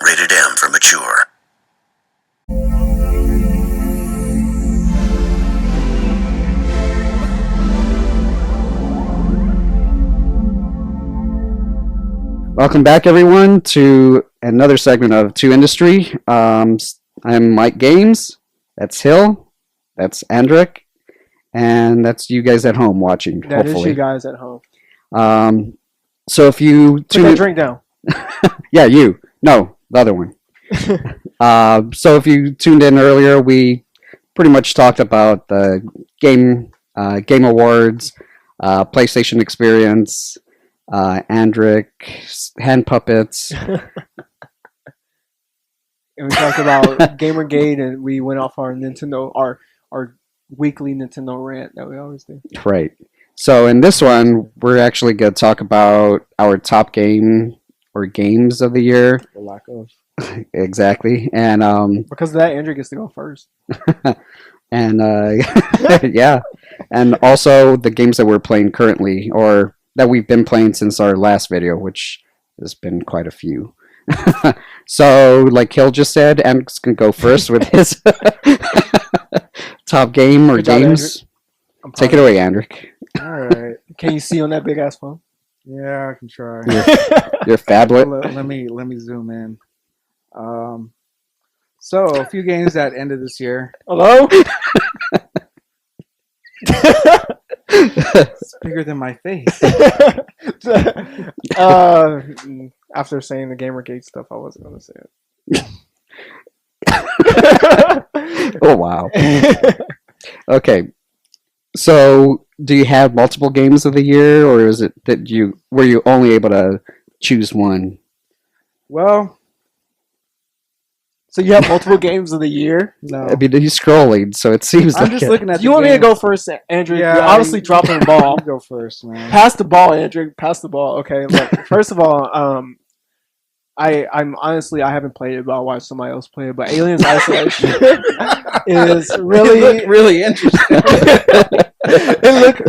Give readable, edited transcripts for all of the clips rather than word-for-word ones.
Rated M for mature. Welcome back, everyone, to another segment of 2Industry. I'm Mike Games. That's Hill. That's Andrick. And that's you guys at home watching, That hopefully. is you guys at home. So if you... Put that drink down. Yeah, you. No, the other one. So if you tuned in earlier, we pretty much talked about the game awards, PlayStation experience, Andrick, hand puppets. And we talked about Gamergate, and we went off our Nintendo, our weekly Nintendo rant that we always do. Right. So in this one, we're actually going to talk about our top game or games of the year. For lack of. Exactly. And Because of that, Andrew gets to go first. and yeah, and also the games that we're playing currently, or that we've been playing since our last video, which has been quite a few. So, like Hill just said, Andrew's gonna go first with his top game or Good job, games. I'm Take it proud. away, Andrick. All right. Can you see on that big ass phone? Yeah, I can try. Your phablet. Let me zoom in. So a few games that ended this year. Hello? It's bigger than my face. After saying the Gamergate stuff, I wasn't going to say it. Oh wow. Okay. So, do you have multiple games of the year, or is it that were you only able to choose one? Well, So you have multiple games of the year? no. I mean, he's scrolling, so it seems I'm like just it. looking at. You the want me to games. go first, Andrew? Yeah, You're obviously dropping the ball. You go first, man. Pass the ball, Andrew. Pass the ball. Okay, look. First of all, I'm honestly I haven't played it, but I watched somebody else play it. But Aliens Isolation is really It looked really interesting. it looked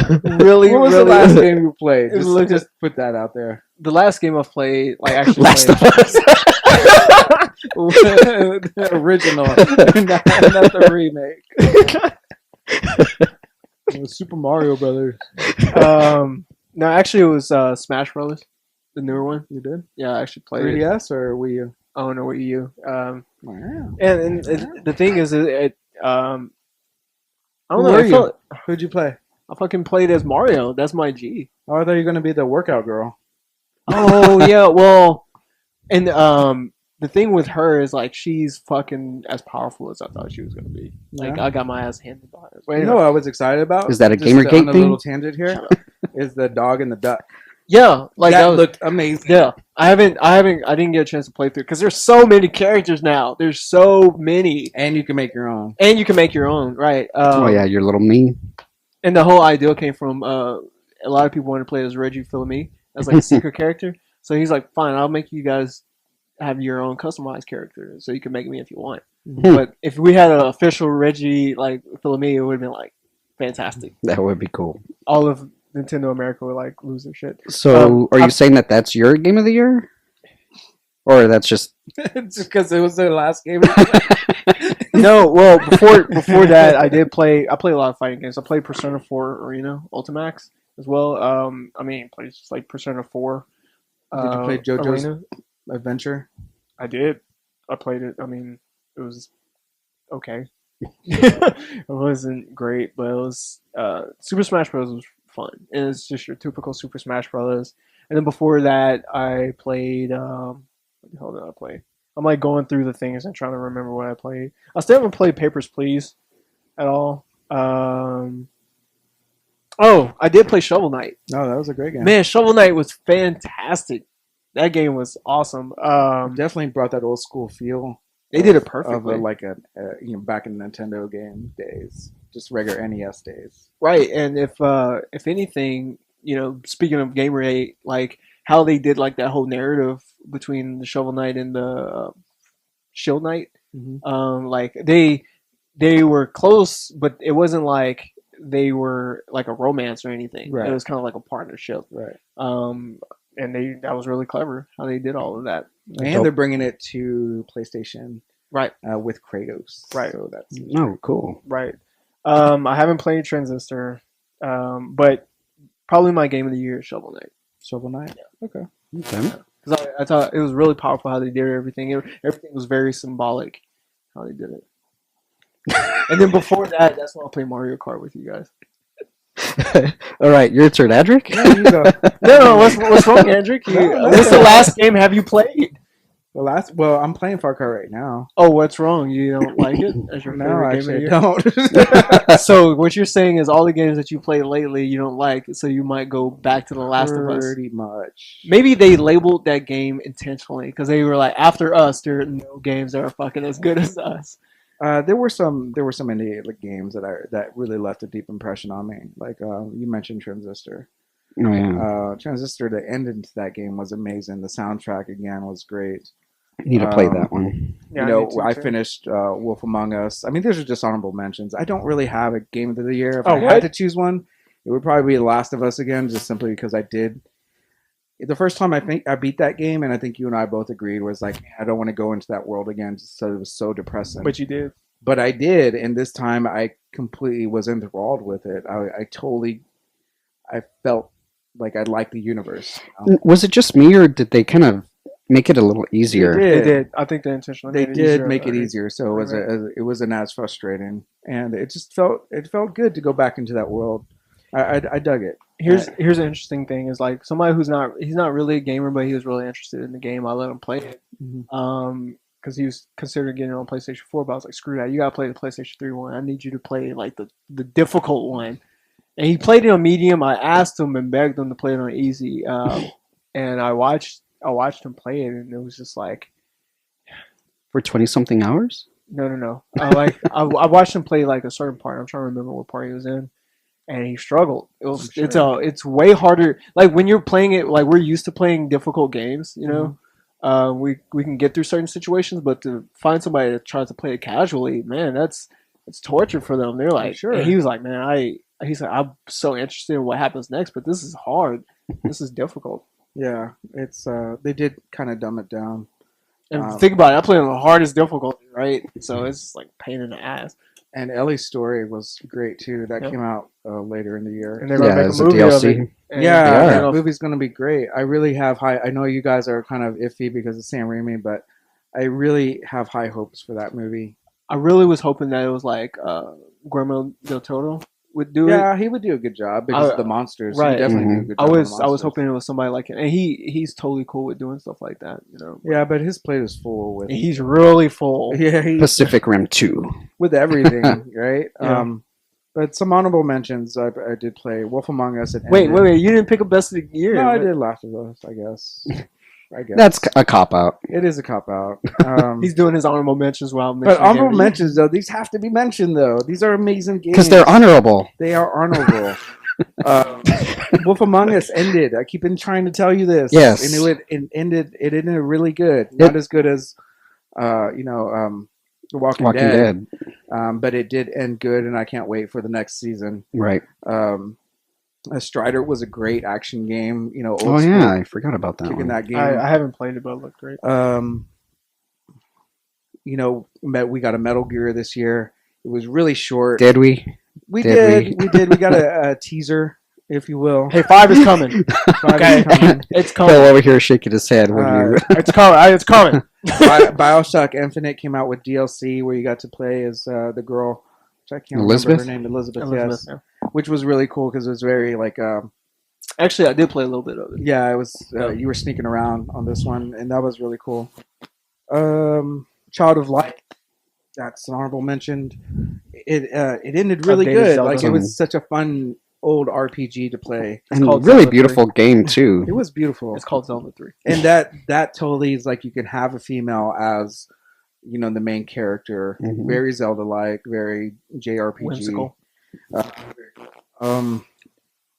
really What was really. the last game you played? It looked- Just put that out there. The last game I've played, like actually Last played, of Us. The original, not the remake. It was Super Mario Brothers. no, actually it was Smash Brothers, the newer one. You did? Yeah, I actually played it. 3DS or Wii U? I don't know what you. Wow. And the thing is, I don't Who know. were I, you? felt, Who'd you play? I fucking played as Mario. That's my G. Oh, I thought you were gonna be the workout girl. Oh yeah, well, and the thing with her is like she's fucking as powerful as I thought she was gonna be. Like Yeah. I got my ass handed by her. You know what I was excited about? Is that a Just Gamergate on a thing? little tangent here. Is the dog and the duck. Yeah, like that that was, looked amazing. yeah. I didn't get a chance to play through because there's so many characters now. There's so many, And you can make your own. and you can make your own, right? Oh yeah, your little me. And the whole idea came from a lot of people wanted to play as Reggie Fils-Aimé as like a secret character. So he's like, fine, I'll make you guys have your own customized character, so you can make me if you want. But if we had an official Reggie like Fils-Aimé, it would have been like fantastic. That would be cool. All of Nintendo America would like lose their shit. So, are you I've- saying that that's your game of the year, or that's just? Just because it was their last game. No, well before that, I played a lot of fighting games. I played Persona 4 Arena Ultimax as well. I mean, plays like Persona 4. Did you play JoJo's Arena. Adventure? I did. I played it. I mean, it was okay. It wasn't great, but it was Super Smash Bros. Was fun. And it's just your typical Super Smash Bros. And then before that, I played. What the hell did I play? I'm like going through the things and trying to remember what I played. I still haven't played Papers, Please at all. Oh, I did play Shovel Knight. No, that was a great game. Man, Shovel Knight was fantastic. That game was awesome. Definitely brought that old school feel. They did it Of perfectly. like a back in Nintendo game days, just regular NES days. Right, and if anything, speaking of Gamergate, like how they did like that whole narrative between the Shovel Knight and the Shield Knight, like they were close, but it wasn't like they were like a romance or anything. Right. It was kind of like a partnership. Right. And that was really clever how they did all of that. And Dope. they're bringing it to PlayStation Right. with Kratos. Right. So that's Oh, cool. Right. I haven't played Transistor, but probably my game of the year is Shovel Knight. Shovel Knight. Okay. Okay. Because I thought it was really powerful how they did everything. Everything was very symbolic how they did it. And then before that, that's when I played Mario Kart with you guys. All right, your turn, Adric. Yeah, you go. No, what's wrong, Andrick? This is the last game have you played? Well, I'm playing Far Cry right now. Oh, what's wrong? You don't like it as your No, favorite game actually, of I the don't. year? So what you're saying is all the games that you played lately you don't like, so you might go back to The Last of Us. Pretty much. Maybe they labeled that game intentionally because they were like, after us, there are no games that are fucking as good as us. There were some indie games that really left a deep impression on me. Like you mentioned Transistor. Oh yeah. Transistor, the end into that game was amazing. The soundtrack again was great. I need to play that one. Yeah, you know, me too, I too. finished Wolf Among Us. I mean, these are just honorable mentions. I don't really have a game of the year. If Oh, I what? had to choose one, it would probably be The Last of Us again, just simply because I did. The first time I think I beat that game, and I think you and I both agreed, was like, I don't want to go into that world again, just so it was so depressing. But you did. But I did, and this time I completely was enthralled with it. I felt like I liked the universe. Was it just me, or did they kind of make it a little easier? They They did. I think they intentionally They made it did easier. make it easier, so it wasn't as frustrating, and it felt good to go back into that world. I dug it. Here's an interesting thing is like somebody he's not really a gamer, but he was really interested in the game. I let him play it. Mhm. Because he was considering getting it on PlayStation 4, but I was like, screw that. You gotta play the PlayStation 3 one. I need you to play like the difficult one. And he played it on medium. I asked him and begged him to play it on easy. And I watched him play it, and it was just like, For 20-something hours? no. I watched him play like a certain part. I'm trying to remember what part he was in, and he struggled. It's way harder. Like when you're playing it, like we're used to playing difficult games, you know. We can get through certain situations, but to find somebody that tries to play it casually, man, it's torture for them. They're like, Sure. and he was like, man, he's like, I'm so interested in what happens next, but this is hard. This is difficult. Yeah, it's they did kind of dumb it down. And think about it, I play on the hardest difficulty, right? So it's like pain in the ass. And Ellie's story was great too. That Yep. came out later in the year. And they're gonna Yeah, make as a a movie of DLC. it. And Yeah, They that are. movie's gonna be great. I really have high. I know you guys are kind of iffy because of Sam Raimi, but I really have high hopes for that movie. I really was hoping that it was like Guillermo del Toro would do it. Yeah, he would do a good job because of the monsters. right. He definitely do a Mhm. good I job. was on the monsters. hoping it was somebody like him, and he's totally cool with doing stuff like that, you know. Yeah, but his plate is full with. And he's really full. Yeah, Pacific Rim 2. with everything, right? Yeah. But some honorable mentions. I did play Wolf Among Us. Wait, you didn't pick a best of the year. No, I did Last of Us. I guess. That's a cop-out. It is a cop out. He's doing his honorable mentions while But honorable mentions though, these have to be mentioned though. These are amazing games Because they're honorable. They are honorable. Wolf Among Us ended. I keep trying to tell you this. Yes. and it ended. It ended really good. Not as good as, The Walking Dead. But it did end good, and I can't wait for the next season. Right. Strider was a great action game. You know, old Oh, school, yeah. I forgot about that kicking one. that game. I haven't played it, but it looked great. We got a Metal Gear this year. It was really short. Did we? We Did did. We got a teaser, if you will. Hey, 5 is coming. Okay, it's Phil coming. over here shaking his head when you... It's coming. It's coming. BioShock Infinite came out with DLC where you got to play as the girl, which I can't Elizabeth? remember her name, Elizabeth, Elizabeth, yes, which was really cool because it was very like, Actually, I did play a little bit of it. yeah, it was. You were sneaking around on this one, and that was really cool. Child of Light, that's an honorable mention. It ended really Updated good. Zelda. Like it was such a fun old RPG to play. And called really Zelda beautiful game, too. It was beautiful. It's called Zelda 3. And that totally is like you can have a female as the main character, Mhm. very Zelda-like, very JRPG. Whimsical.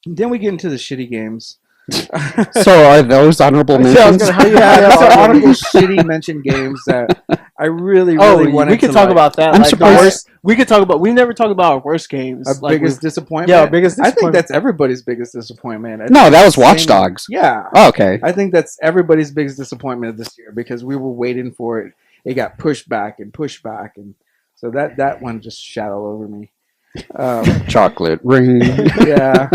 Then we get into the shitty games. So are those honorable Yeah, I was mentions? gonna- Yeah, those are honorable shitty mention games that I really Oh, wanted we could to talk like, about that. I'm like the surprised- worst. We could talk about. We never talk about our worst games. our Like, biggest disappointment. yeah, our biggest I think disappointment. that's everybody's biggest disappointment. I No, think that was same- Watch Dogs. Yeah. Oh, okay. I think that's everybody's biggest disappointment this year because we were waiting for it. It got pushed back, and so that one just shat all over me. Chocolate ring. Yeah.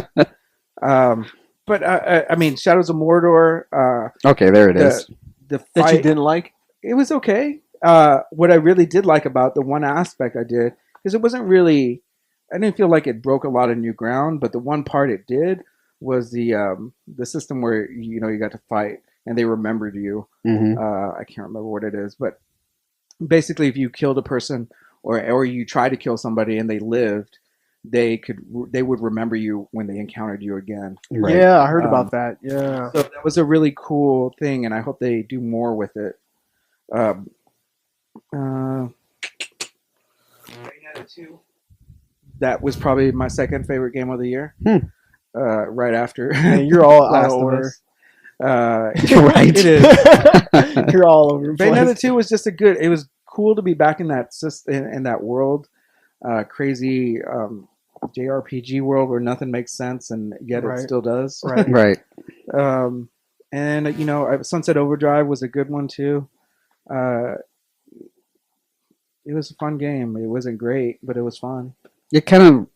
But I mean, Shadows of Mordor. Okay, there it is. The that you fight, didn't like. it was okay. What I really did like about the one aspect I did because it wasn't really. I didn't feel like it broke a lot of new ground, but the one part it did was the system where you got to fight and they remembered you. Hmm. I can't remember what it is, but basically, if you killed a person or you tried to kill somebody and they lived, they would remember you when they encountered you again. Right. Yeah, I heard Um, about that. Yeah. So that was a really cool thing, and I hope they do more with it. Bayonetta 2. That was probably my second favorite game of the year. Right after. Man, you're all out Last of of order. Us. Right. It is. You're all over the place. Bayonetta 2 was just it was cool to be back in that in that world, crazy JRPG world where nothing makes sense and yet Right. it still does. Right. Right. And Sunset Overdrive was a good one too. It was a fun game. It wasn't great, but it was fun. It kind of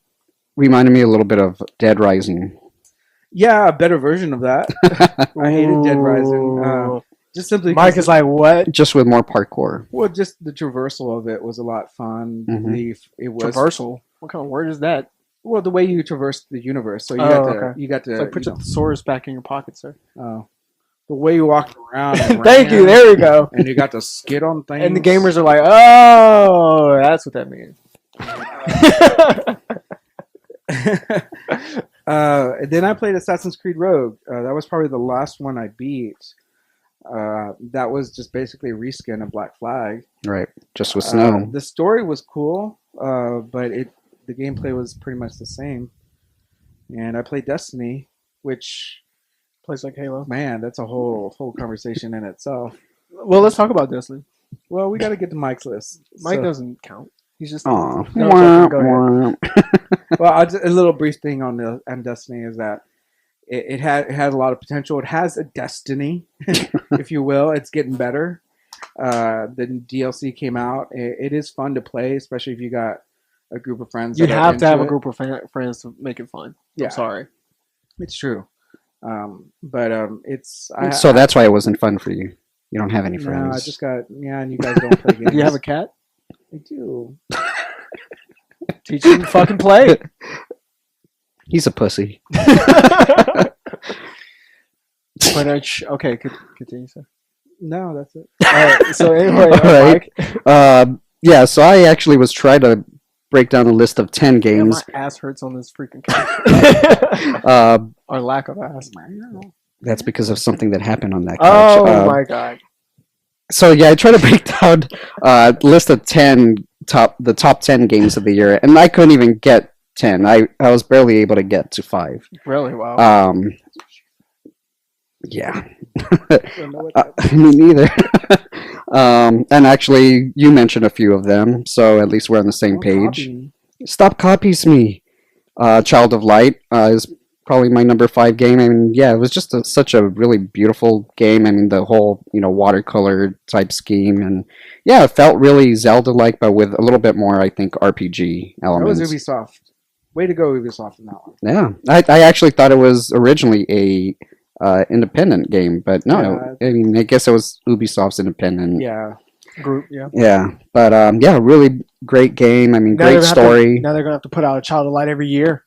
reminded me a little bit of Dead Rising. Yeah, a better version of that. I hated Dead Rising. Ooh. Just simply Mike because is like, what? Just with more parkour. well, just the traversal of it was a lot fun. Mhm. It was Traversal? What kind of word is that? well the way you traverse the universe. So Okay. you got to It's like put your thesaurus back in your pocket, sir. the way you walked around. And Thank you. ran, There we go. And you got to skid on things. And the gamers are like, oh, that's what that means. Then I played Assassin's Creed Rogue. That was probably the last one I beat. That was just basically a reskin of Black Flag. Right. Just with snow. The story was cool, but the gameplay was pretty much the same. And I played Destiny, which Plays like Halo. man, that's a whole conversation in itself. Well, let's talk about Destiny. Well, we got to get to Mike's list. Mike So- doesn't count. He's just. Aw. No, Wah, go ahead. wah. Well, a little brief thing on Destiny is that it had a lot of potential. It has a destiny, if you will. It's getting better. The DLC came out. It is fun to play, especially if you got a group of friends. You that are have to have into a it. group of friends to make it fun. Yeah. I'm sorry. It's true. It's So that's why it wasn't fun for you. You don't have any no, friends. I just got and you guys don't play games. Do you have a cat? I do. Teach him to fucking play. He's a pussy. But okay, continue, sir. No, that's it. All right. So anyway, All right. Mike. Yeah, so I actually was trying to break down a list of 10 Yeah, games. my ass hurts on this freaking cat. Or lack of ass. That's because of something that happened on that couch. Oh my god. So yeah, I tried to break down a list of the top 10 games of the year, and I couldn't even get 10. I was barely able to get to 5. Really? Wow. Yeah. Me neither. And actually, you mentioned a few of them, so at least we're on the same page. Stop copies me. Child of Light is probably my number 5 game. I mean, yeah, it was just such a really beautiful game. I mean, the whole watercolor type scheme, and yeah, it felt really Zelda-like, but with a little bit more, I think, RPG That elements. was Ubisoft. Way to go, Ubisoft, in that one. Yeah, I actually thought it was originally a independent game, but no, I mean, I guess it was Ubisoft's independent. Yeah. Group. Yeah. Yeah, but yeah, really great game. I mean, Now great they're gonna have to- story. now they're gonna have to put out a Child of Light every year.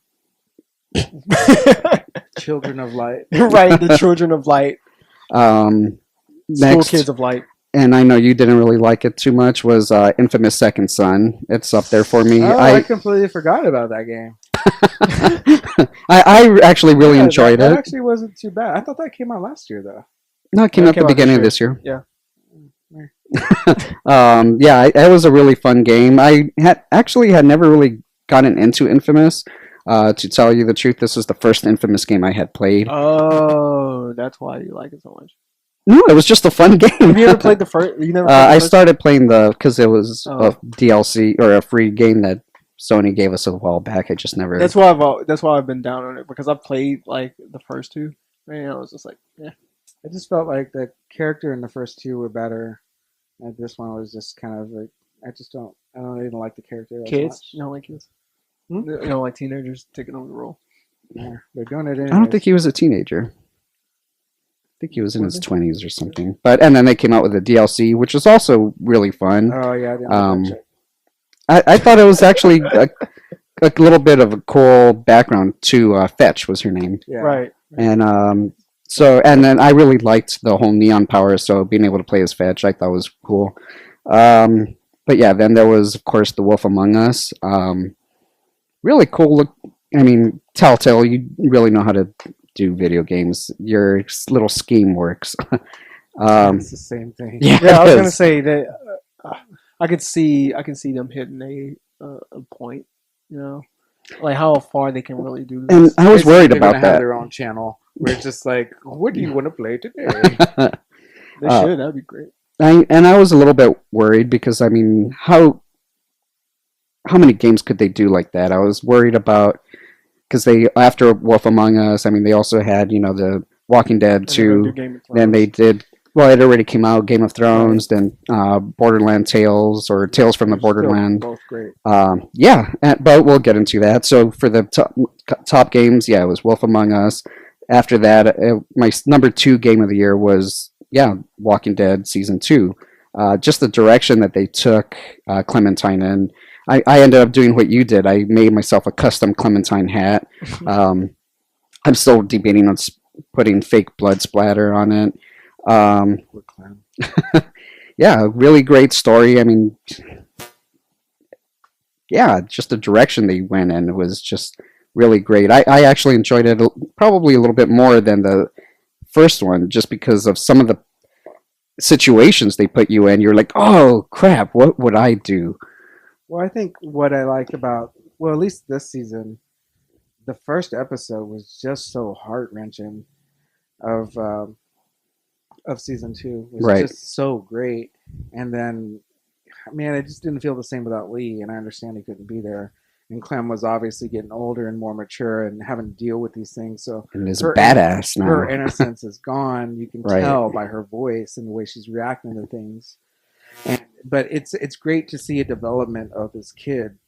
Children of Light. Right, the Children of Light, School school kids of light. and I know you didn't really like it too much, was Infamous Second Son. It's up there for me. Oh, I completely forgot about that game. I actually really enjoyed that it. actually wasn't too bad. I thought that came out last year, though. No, it came Yeah, out it came the out beginning of this this year. Yeah. Yeah, it was a really fun game. I had never really gotten into Infamous. To tell you the truth, this was the first Infamous game I had played. Oh, that's why you like it so much. No, it was just a fun game. Have you ever played the first? You never. Played the I first? started playing because it was Oh. a DLC or a free game that Sony gave us a while back. I just never. That's why I've been down on it because I've played like the first two. And I was just like, yeah. I just felt like the character in the first two were better, and this one was just kind of like I don't even like the character as Kids, much. you don't like kids. Hmm? You don't like teenagers taking over the role. Yeah, they're doing it. I don't think he was a teenager. I think he was in Was his he? 20s or something. And then they came out with a DLC, which was also really fun. Oh yeah, I didn't Um, check. I thought it was actually a little bit of a cool background to Fetch was her name. Yeah. Right. And and then I really liked the whole neon power, so being able to play as Fetch I thought was cool. But yeah, then there was of course The Wolf Among Us. Really cool look. I mean, Telltale, you really know how to do video games. Your little scheme works. It's the same thing. Yeah, Yeah, I was it gonna is. say that I can see them hitting a point. You know, like how far they can really do And this. I was Basically, worried they're about gonna have that. their own channel where it's just like, what do you want to play today? They uh, should. That'd be great. I was a little bit worried because I mean, how many games could they do like that? I was worried about because they after Wolf Among Us, I mean, they also had the Walking Dead And they're gonna do 2. Game of Then they Thrones. did. Well, it already came out. Game of Thrones, then Borderland Tales or Tales from the They're still Borderland. both great. Yeah, but we'll get into that. So for the top games, yeah, it was Wolf Among Us. After that, my number 2 game of the year was Walking Dead Season 2. Just the direction that they took Clementine in. I ended up doing what you did. I made myself a custom Clementine hat. I'm still debating on putting fake blood splatter on it. We're clown. Yeah, really great story. I mean, yeah, just the direction they went in was just really great. I actually enjoyed it probably a little bit more than the first one just because of some of the situations they put you in. You're like, oh crap, what would I do? Well, I think what I like about at least this season, the first episode was just so heart wrenching. Of season 2 was Right. just so great, and then man, it just didn't feel the same without Lee, and I understand he couldn't be there. And Clem was obviously getting older and more mature and having to deal with these things. So And is her badass now. her innocence is gone. You can Right. tell by her voice and the way she's reacting to things. But it's great to see a development of this kid,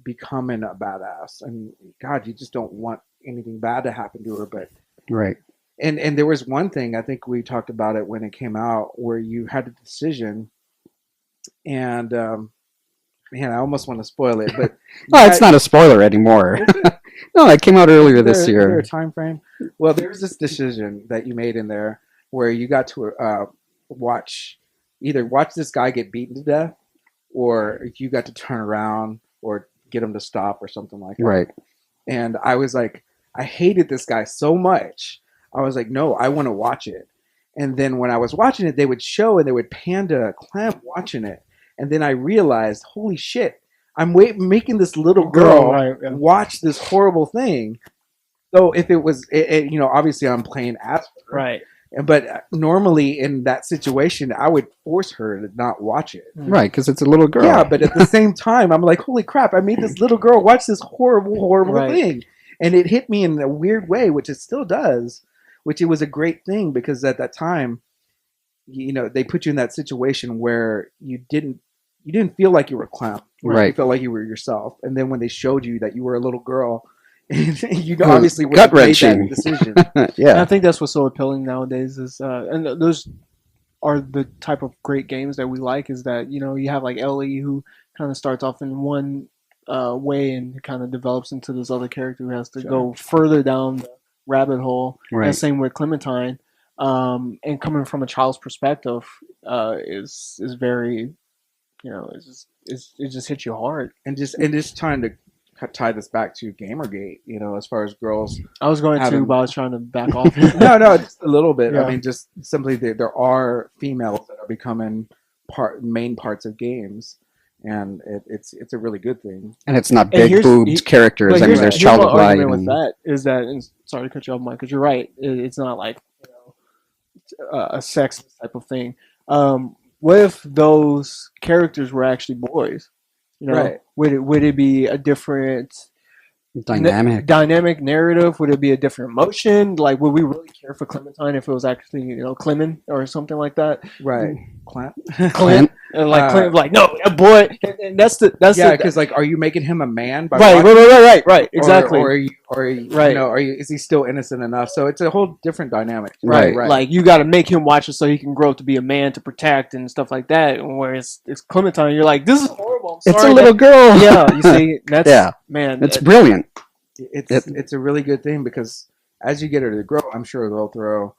becoming a badass. And God, you just don't want anything bad to happen to her. But Right. and there was one thing I think we talked about it when it came out where you had a decision, and man, I almost want to spoil it, but Oh, it's not a spoiler anymore. No, it came out earlier this Is there year. a time frame? Well, there's this decision that you made in there where you got to watch this guy get beaten to death, or you got to turn around or get him to stop or something like that. Right. And I was like, I hated this guy so much. I was like, no, I want to watch it. And then when I was watching it, they would show and they would pan to Clem watching it. And then I realized, holy shit, I'm making this little girl Right, yeah. watch this horrible thing. So if it was, obviously I'm playing as her. Right. But normally in that situation, I would force her to not watch it. Right, because it's a little girl. Yeah, but at the same time, I'm like, holy crap, I made this little girl watch this horrible, horrible Right. thing. And it hit me in a weird way, which it still does, which it was a great thing because at that time, they put you in that situation where you didn't feel like you were a clown. Right. You felt like you were yourself. And then when they showed you that you were a little girl, you was obviously would have made gut-wrenching. that decision. And I Yeah. think that's what's so appealing nowadays is, and those are the type of great games that we like. Is that you have like Ellie who kind of starts off in one way and kind of develops into this other character who has to go further down the rabbit hole. Right. And same with Clementine. And coming from a child's perspective, is very, it just hits you hard. and just trying to tie this back to Gamergate, as far as girls. I was going to, Adam. but I was trying to back off. No, just a little bit. Yeah. I mean, just simply there are females that are becoming main parts of games, and it's a really good thing. And it's not And big here's- boobed characters. But I mean, there's here's child my of light. argument with And, that is that, and sorry to cut you off, Mike, because you're right. It's not like a sexist type of thing. What if those characters were actually boys? You know, Right. would it be a different dynamic narrative? Would it be a different emotion? Like, would we really care for Clementine if it was actually, Clement or something like that? Right. Clint. Clint, and like Clint, like no, a boy, and that's Yeah, because like, are you making him a man by right, watching right, exactly. Or are you, Right. is he still innocent enough? So it's a whole different dynamic. Right. Like you got to make him watch it so he can grow up to be a man to protect and stuff like that. Whereas it's Clementine, you're like, this is horrible. I'm It's sorry, a little girl. yeah, you see, that's Yeah. man, It's brilliant. It's a really good thing because as you get her to grow, I'm sure they'll throw.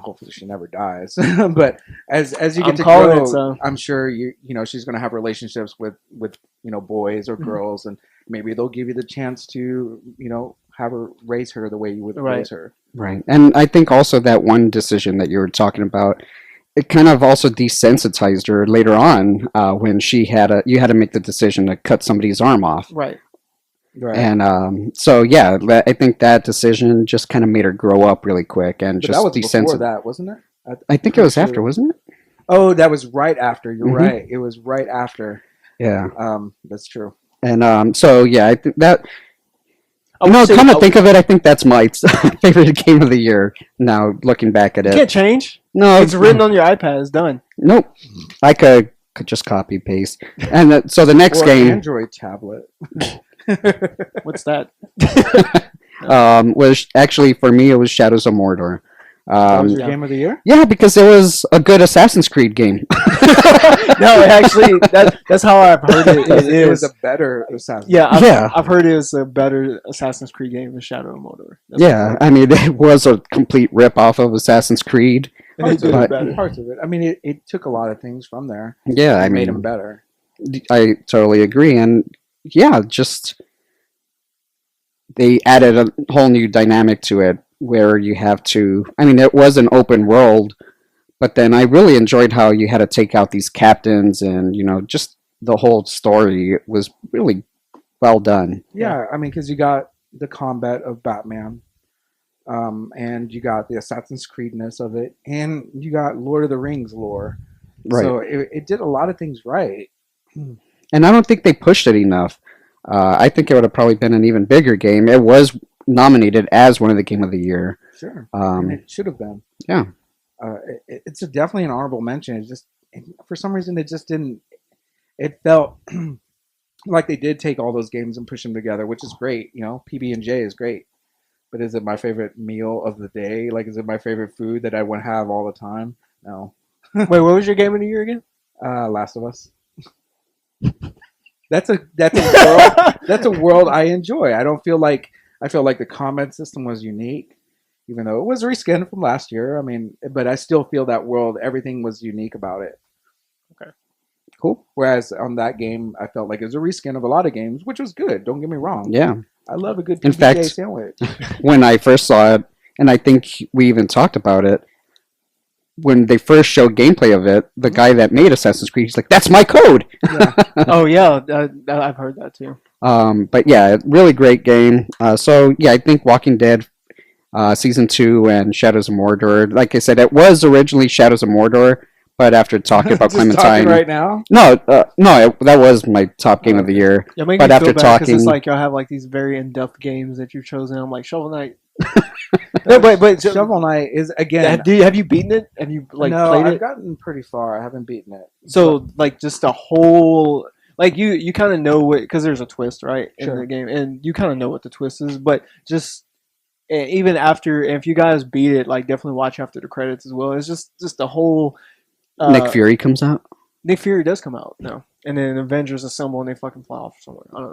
Hopefully she never dies, but as you get I'm to calling grow, it, so. I'm sure she's going to have relationships with boys or girls, and maybe they'll give you the chance to have her raise her the way you would raise her. Right. And I think also that one decision that you were talking about, it kind of also desensitized her later on when you had to make the decision to cut somebody's arm off. Right. Right. And so yeah, I think that decision just kind of made her grow up really quick and But just that was before desensitized. that, wasn't it? I think it was after, wasn't it? Oh, that was right after. You're Mhm. right. It was right after. Yeah. That's true. And so yeah, I think that. I would No, say- come to think of it, I think that's my favorite game of the year. Now looking back at You it, can't change. no, It's written on your iPad. It's done. Nope. I could just copy paste. And so the next Or game Android tablet. What's that? was actually for me it was Shadows of Mordor. That was your Yeah. game of the year? Yeah, because it was a good Assassin's Creed game. No, actually, that's how I've heard it. It was a better Assassin's Yeah, Yeah. I've heard it was a better Assassin's Creed game than Shadow of Mordor. That's Yeah, I mean it was a complete rip off of Assassin's Creed. And they Parts did of it it. better. Parts of it. I mean, it took a lot of things from there. Yeah, I It made mean them better. I totally agree, and yeah, just they added a whole new dynamic to it where you have to. I mean, it was an open world, but then I really enjoyed how you had to take out these captains, and just the whole story was really well done. Yeah, I mean, because you got the combat of Batman, and you got the Assassin's Creedness of it, and you got Lord of the Rings lore. Right. So it did a lot of things right. And I don't think they pushed it enough. I think it would have probably been an even bigger game. It was nominated as one of the Game of the Year. Sure. And it should have been. Yeah. It's definitely an honorable mention. It just, for some reason, it just didn't. It felt like they did take all those games and push them together, which is great. PB&J is great. But is it my favorite meal of the day? Like, is it my favorite food that I want to have all the time? No. Wait, what was your game of the year again? Last of Us. That's a world. That's a world I enjoy. I feel like the combat system was unique, even though it was reskinned from last year. I mean, but I still feel that world. Everything was unique about it. Okay. Cool. Whereas on that game, I felt like it was a reskin of a lot of games, which was good. Don't get me wrong. Yeah. I love a good In PBJ fact- sandwich. When I first saw it, and I think we even talked about it, when they first showed gameplay of it, the guy that made Assassin's Creed, he's like, "That's my code." Oh yeah, I've heard that too. But yeah, really great game. So yeah, I think Walking Dead Season 2 and Shadows of Mordor, like I said, it was originally Shadows of Mordor, but after talking about Just Clementine... talking right now. No, that was my top game of the year. Yeah, make But me after feel bad because it's talking- like y'all have like these very in-depth games that you've chosen. I'm like Shovel Knight. No, but Shovel Knight is again. have you beaten it? Have you no, played I've it? gotten pretty far. I haven't beaten it. So like just a whole like you kind of know what because there's a twist right in Sure. the game and you kind of know what the twist is, but just even after if you guys beat it, like definitely watch after the credits as well. It's just the whole Nick Fury comes out. Nick Fury does come out, no, and then Avengers assemble and they fucking fly off somewhere. I don't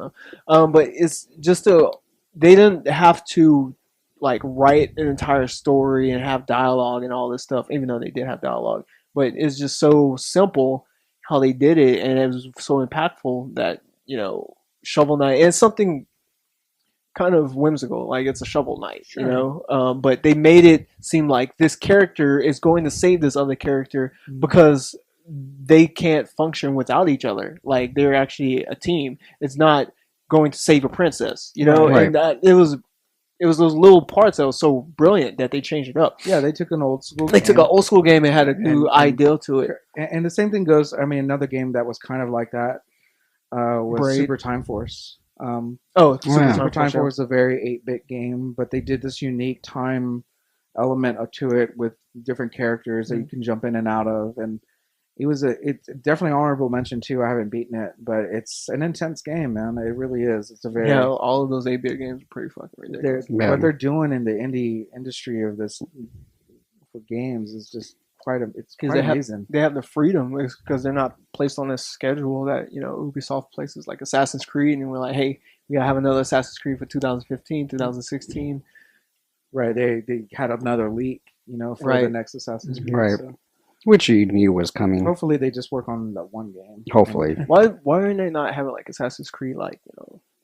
know, but it's just they didn't have to like write an entire story and have dialogue and all this stuff, even though they did have dialogue. But it's just so simple how they did it, and it was so impactful that Shovel Knight and something kind of whimsical, like it's a Shovel Knight, Sure. But they made it seem like this character is going to save this other character because they can't function without each other. Like they're actually a team. It's not going to save a princess, Right. And that it was it was those little parts that was so brilliant that they changed it up. Yeah, they took an old school. They took an old school game and had a new ideal to it. And the same thing goes. I mean, another game that was kind of like that was Braid. Super Time Force. Oh, yeah. Super Time Force is a very 8-bit game, but they did this unique time element to it with different characters that you can jump in and out of, and it's definitely honorable mention too. I haven't beaten it, but it's an intense game, man. It really is. It's a very all of those 8-bit games are pretty fucking ridiculous. Yeah. what they're doing in the indie industry of this for games is just it's quite amazing. They have the freedom because they're not placed on this schedule that Ubisoft places like Assassin's Creed, and we're like, hey, we gotta have another Assassin's Creed for 2015, 2016. Right, they had another leak, for the next Assassin's Creed. Right. So Which you knew was coming. hopefully they just work on that one game. Hopefully. Why are they not having like Assassin's Creed like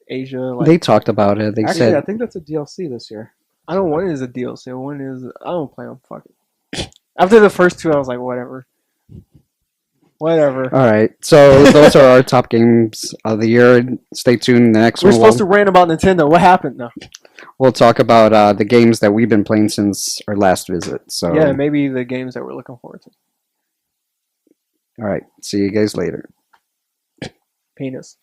Asia? Like, They talked about it. They Actually, said I think that's a DLC this year. I don't want it as a DLC. I want it as I don't play them. Fuck it. After the first two, I was like, whatever. Whatever. All right, so those are our top games of the year. Stay tuned. The next We're one supposed to rant about Nintendo. What happened? No. we'll talk about the games that we've been playing since our last visit. So Yeah, maybe the games that we're looking forward to. all right, see you guys later. Penis.